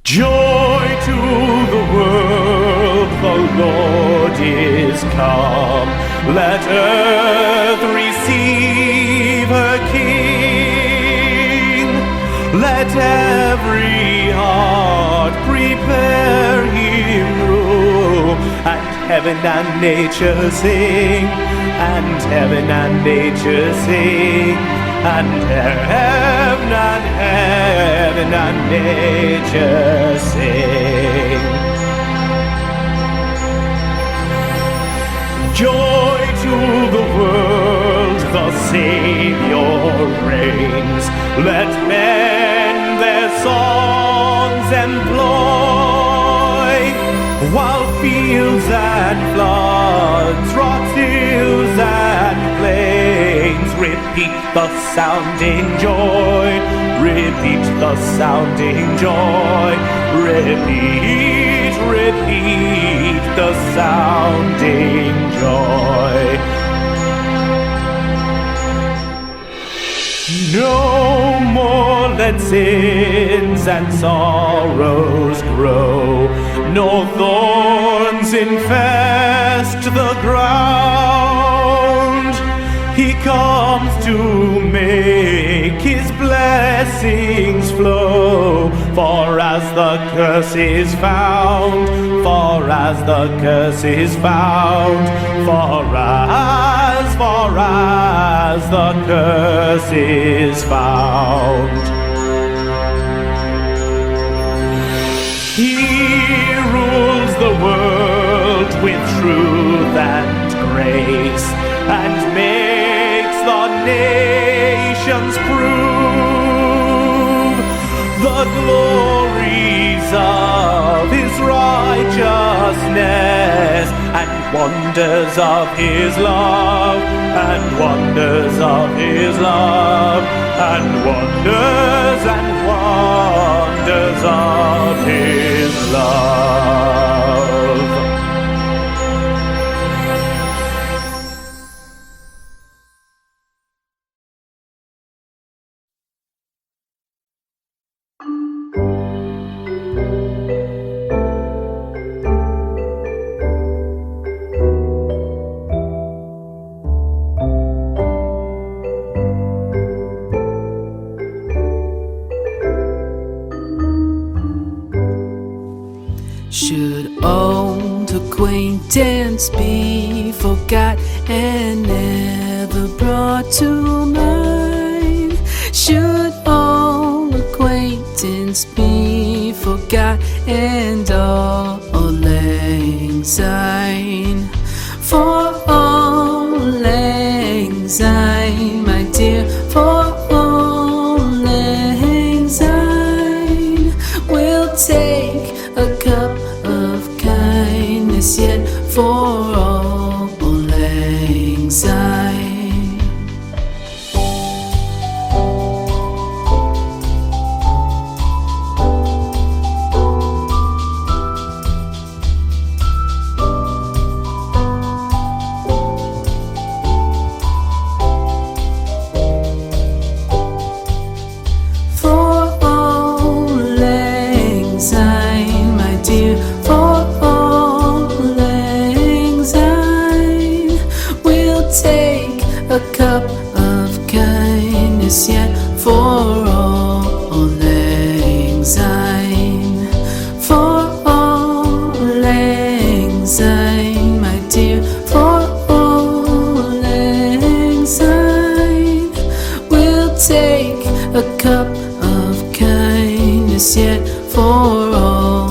Joy to the world, the Lord is come. Let earth receive her King. Let every heart prepare him room. And heaven and nature sing. And heaven and nature sing. And heaven and nature sing. Joy to the world, the Savior reigns. Let men their songs employ, while fields and floods, rocks, hills and plains repeat the sounding joy, repeat the sounding joy, repeat, repeat the sounding joy. No more let sins and sorrows grow, nor thorns infest the ground. He comes to make his blessings flow, for as the curse is found, for as the curse is found, for as the curse is found. He rules the world with truth and grace, and makes the nations prove the glories of his righteousness, and wonders of his love, and wonders of his love, and wonders of his love. Should old acquaintance be forgot and never brought to mind? Should old acquaintance be forgot and all lang syne? For all lang syne, my dear, for all lang syne, we'll take a cup of kindness yet for all lang syne. A cup of kindness yet for all lang syne. For all lang syne, my dear, for all lang syne, we'll take a cup of kindness yet for all